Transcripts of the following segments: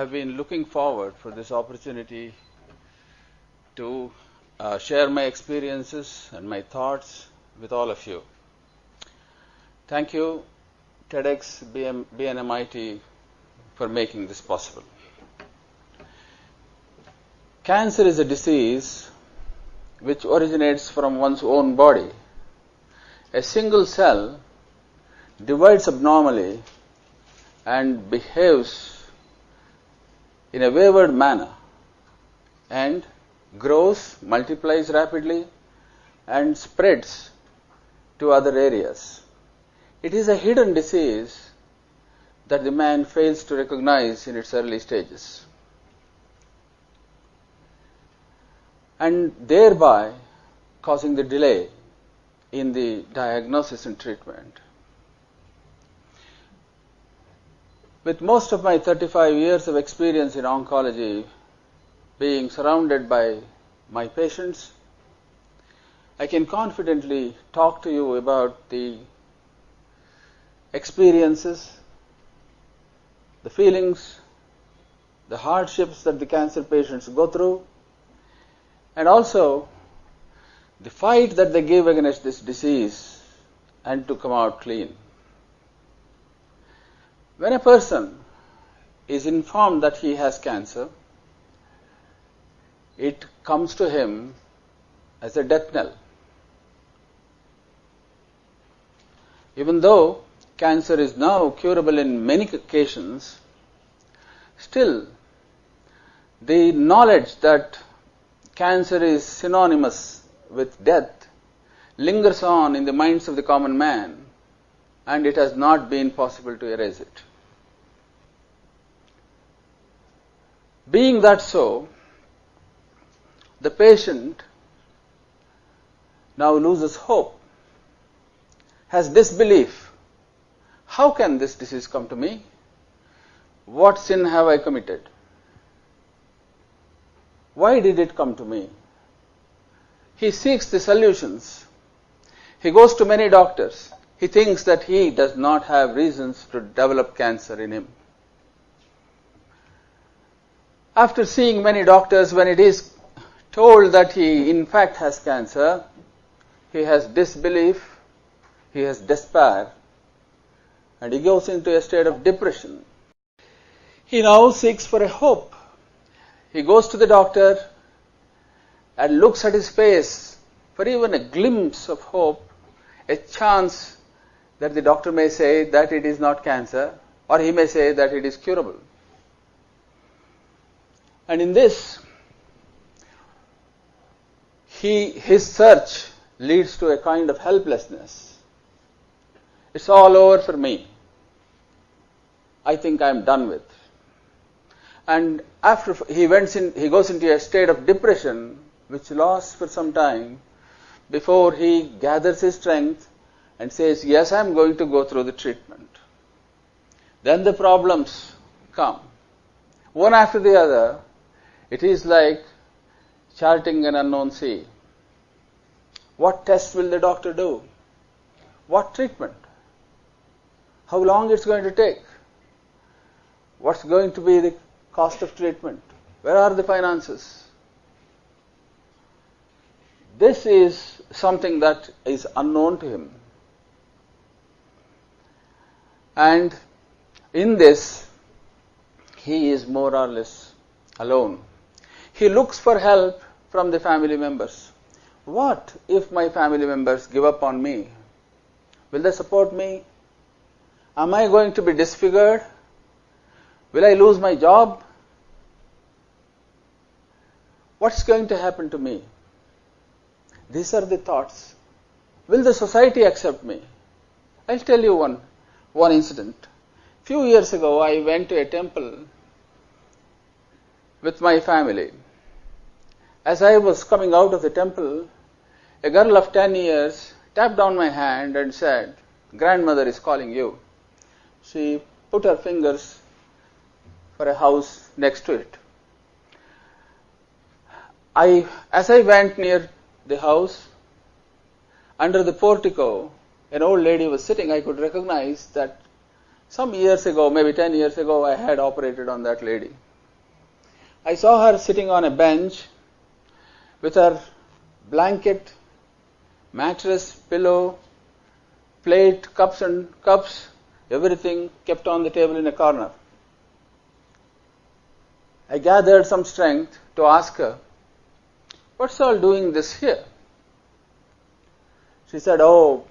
have been looking forward for this opportunity to share my experiences and my thoughts with all of you. Thank you, TEDx BNMIT, for making this possible. Cancer is a disease which originates from one's own body. A single cell divides abnormally and behaves in a wayward manner and grows, multiplies rapidly and spreads to other areas. It is a hidden disease that the man fails to recognize in its early stages, and thereby causing the delay in the diagnosis and treatment. With most of my 35 years of experience in oncology being surrounded by my patients, I can confidently talk to you about the experiences, the feelings, the hardships that the cancer patients go through, and also the fight that they give against this disease and to come out clean. When a person is informed that he has cancer, it comes to him as a death knell. Even though cancer is now curable in many occasions, still the knowledge that cancer is synonymous with death lingers on in the minds of the common man, and it has not been possible to erase it. Being that so, the patient now loses hope, has disbelief. How can this disease come to me? What sin have I committed? Why did it come to me? He seeks the solutions. He goes to many doctors. He thinks that he does not have reasons to develop cancer in him. After seeing many doctors, when it is told that he in fact has cancer, he has disbelief, he has despair, and he goes into a state of depression. He now seeks for a hope. He goes to the doctor and looks at his face for even a glimpse of hope, a chance that the doctor may say that it is not cancer, or he may say that it is curable. And in this, his search leads to a kind of helplessness. It's all over for me. I think I'm done with. And after he goes into a state of depression, which lasts for some time, before he gathers his strength and says, yes, I'm going to go through the treatment. Then the problems come, one after the other. It is like charting an unknown sea. What tests will the doctor do? What treatment? How long it's going to take? What's going to be the cost of treatment? Where are the finances? This is something that is unknown to him. And in this, he is more or less alone. He looks for help from the family members. What if my family members give up on me? Will they support me? Am I going to be disfigured? Will I lose my job? What's going to happen to me? These are the thoughts. Will the society accept me? I'll tell you one incident. Few years ago, I went to a temple with my family. As I was coming out of the temple, a girl of 10 years tapped on my hand and said, "Grandmother is calling you." She put her fingers for a house next to it. As I went near the house, under the portico, an old lady was sitting. I could recognize that some years ago, maybe 10 years ago, I had operated on that lady. I saw her sitting on a bench with her blanket, mattress, pillow, plate, cups, everything kept on the table in a corner. I gathered some strength to ask her, "What's all doing this here?" She said, "Oh,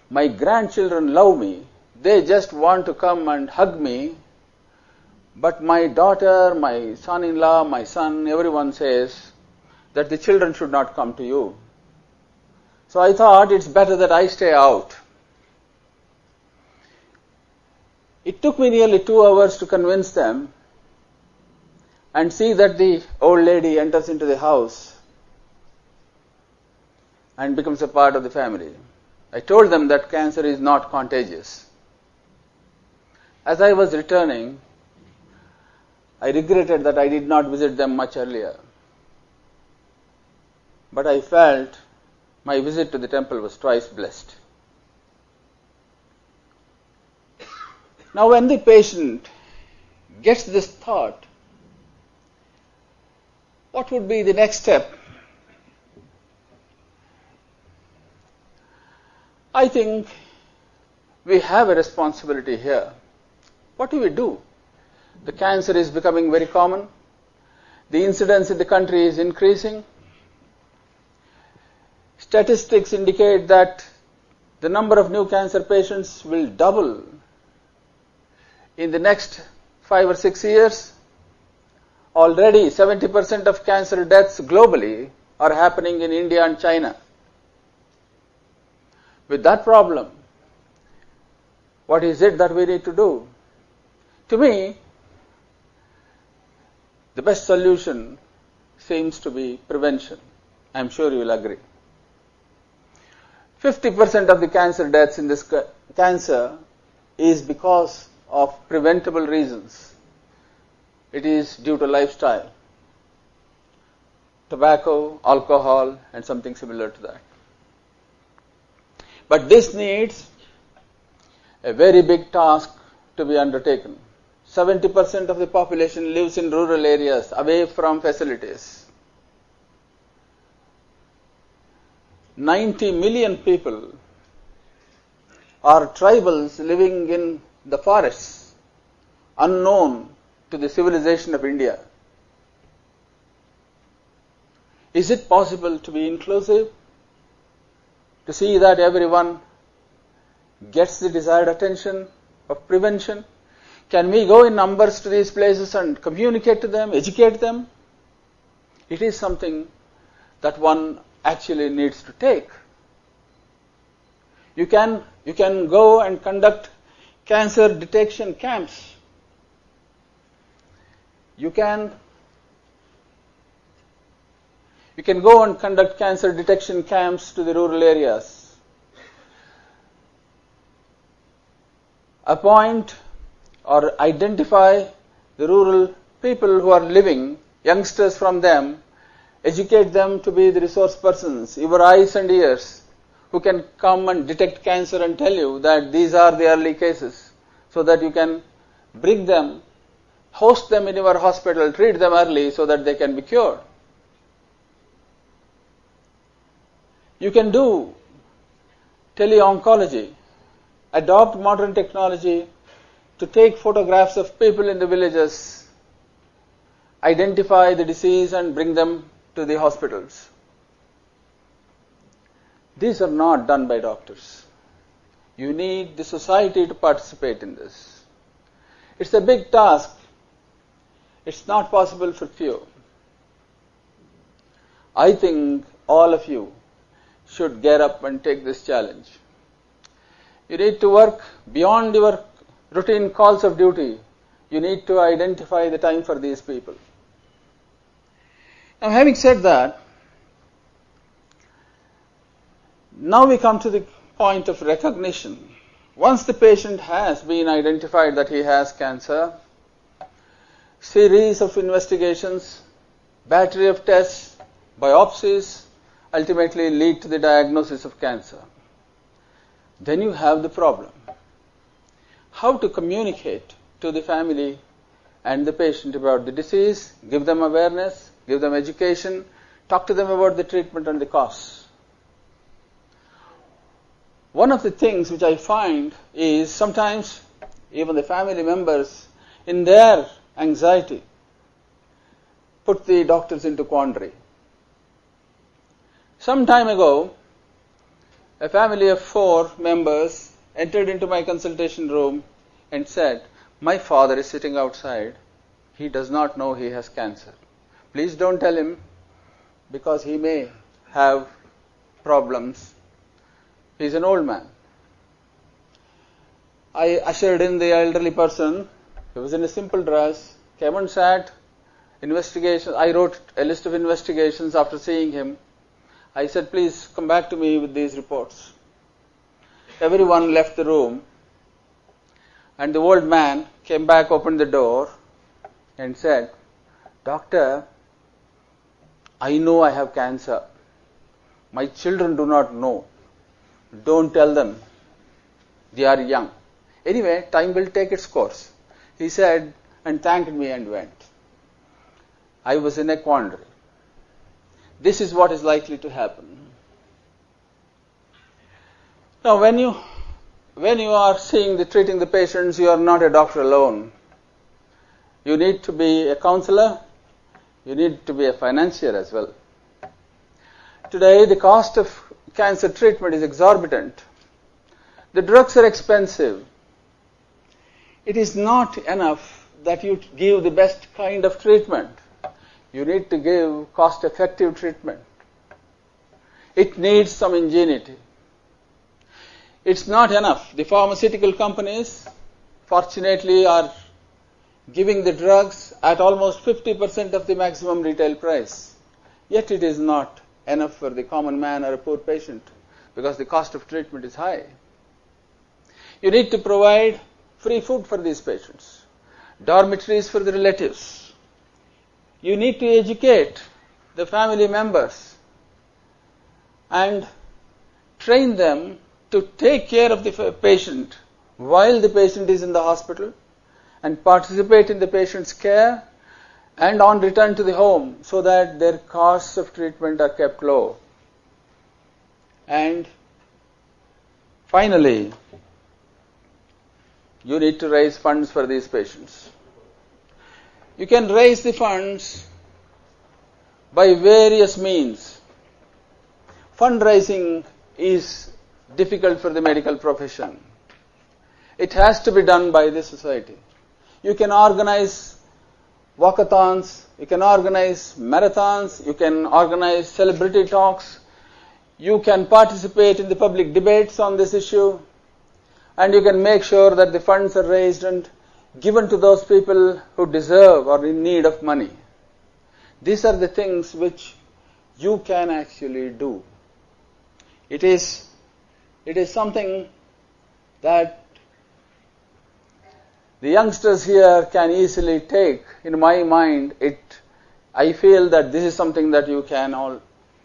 my grandchildren love me. They just want to come and hug me. But my daughter, my son-in-law, my son, everyone says that the children should not come to you. So I thought it's better that I stay out." It took me nearly 2 hours to convince them and see that the old lady enters into the house and becomes a part of the family. I told them that cancer is not contagious. As I was returning, I regretted that I did not visit them much earlier. But I felt my visit to the temple was twice blessed. Now, when the patient gets this thought, what would be the next step? I think we have a responsibility here. What do we do? The cancer is becoming very common. The incidence in the country is increasing. Statistics indicate that the number of new cancer patients will double in the next 5 or 6 years. Already 70% of cancer deaths globally are happening in India and China. With that problem, what is it that we need to do? To me, the best solution seems to be prevention. I'm sure you will agree. 50% of the cancer deaths in this cancer is because of preventable reasons. It is due to lifestyle, tobacco, alcohol, and something similar to that. But this needs a very big task to be undertaken. 70% of the population lives in rural areas, away from facilities. 90 million people are tribals living in the forests, unknown to the civilization of India. Is it possible to be inclusive? To see that everyone gets the desired attention of prevention? Can we go in numbers to these places and communicate to them, educate them? It is something that one actually needs to take. You can go and conduct cancer detection camps. You can go and conduct cancer detection camps to the rural areas. Appoint or identify the rural people who are living, youngsters from them, educate them to be the resource persons, your eyes and ears, who can come and detect cancer and tell you that these are the early cases, so that you can bring them, host them in your hospital, treat them early so that they can be cured. You can do tele-oncology, adopt modern technology to take photographs of people in the villages, identify the disease and bring them to the hospitals. These are not done by doctors. You need the society to participate in this. It's a big task. It's not possible for few. I think all of you should get up and take this challenge. You need to work beyond your routine calls of duty. You need to identify the time for these people. Now, having said that, now we come to the point of recognition. Once the patient has been identified that he has cancer, series of investigations, battery of tests, biopsies, ultimately lead to the diagnosis of cancer. Then you have the problem. How to communicate to the family and the patient about the disease, give them awareness, give them education, talk to them about the treatment and the costs. One of the things which I find is sometimes even the family members, in their anxiety, put the doctors into quandary. Some time ago, a family of 4 members entered into my consultation room and said, "My father is sitting outside. He does not know he has cancer. Please don't tell him because he may have problems. He's an old man." I ushered in the elderly person. He was in a simple dress, came and sat. I wrote a list of investigations after seeing him. I said, "Please come back to me with these reports." Everyone left the room, and the old man came back, opened the door, and said, "Doctor, I know I have cancer. My children do not know. Don't tell them. They are young. Anyway, time will take its course," he said, and thanked me and went. I was in a quandary. This is what is likely to happen. Now, when you are treating the patients, you are not a doctor alone. You need to be a counselor. You need to be a financier as well. Today, the cost of cancer treatment is exorbitant. The drugs are expensive. It is not enough that you give the best kind of treatment. You need to give cost-effective treatment. It needs some ingenuity. It's not enough. The pharmaceutical companies, fortunately, are giving the drugs at almost 50% of the maximum retail price. Yet it is not enough for the common man or a poor patient because the cost of treatment is high. You need to provide free food for these patients, dormitories for the relatives. You need to educate the family members and train them to take care of the patient while the patient is in the hospital and participate in the patient's care and on return to the home so that their costs of treatment are kept low. And finally, you need to raise funds for these patients. You can raise the funds by various means. Fundraising is difficult for the medical profession. It has to be done by the society. You can organize walkathons, you can organize marathons, you can organize celebrity talks, you can participate in the public debates on this issue, and you can make sure that the funds are raised and given to those people who deserve or in need of money. These are the things which you can actually do. It is something that the youngsters here can easily take. In my mind, I feel that this is something that you can all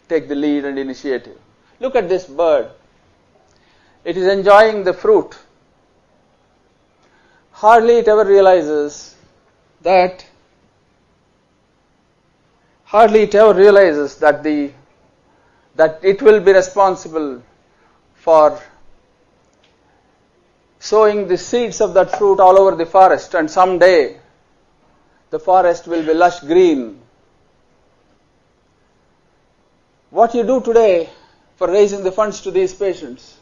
take the lead and initiative. Look at this bird. It is enjoying the fruit. Hardly it ever realizes that it will be responsible for sowing the seeds of that fruit all over the forest, and someday the forest will be lush green. What you do today for raising the funds to these patients,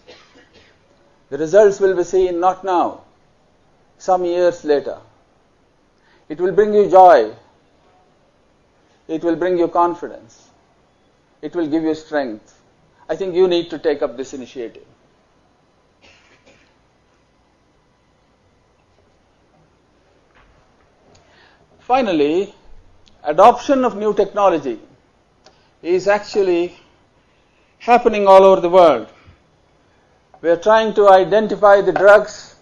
the results will be seen not now, some years later. It will bring you joy. It will bring you confidence. It will give you strength. I think you need to take up this initiative. Finally, adoption of new technology is actually happening all over the world. We are trying to identify the drugs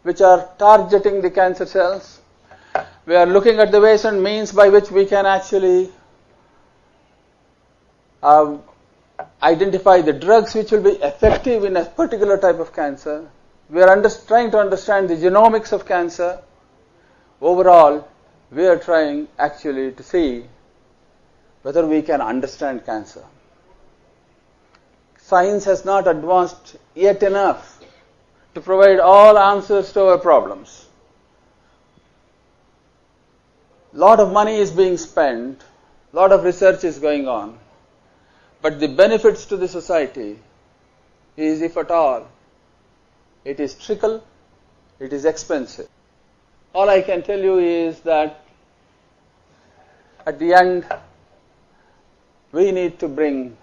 which are targeting the cancer cells. We are looking at the ways and means by which we can actually identify the drugs which will be effective in a particular type of cancer. We are trying to understand the genomics of cancer. Overall, we are trying actually to see whether we can understand cancer. Science has not advanced yet enough to provide all answers to our problems. A lot of money is being spent, a lot of research is going on, but the benefits to the society is, if at all, it is trickle, it is expensive. All I can tell you is that at the end, we need to bring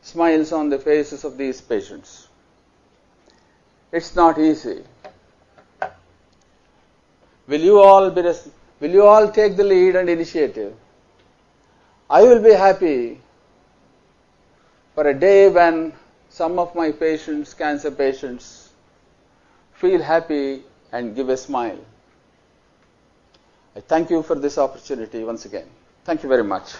smiles on the faces of these patients. It's not easy. Will you all take the lead and initiative? I will be happy for a day when some of my patients, cancer patients, feel happy and give a smile. I thank you for this opportunity once again. Thank you very much.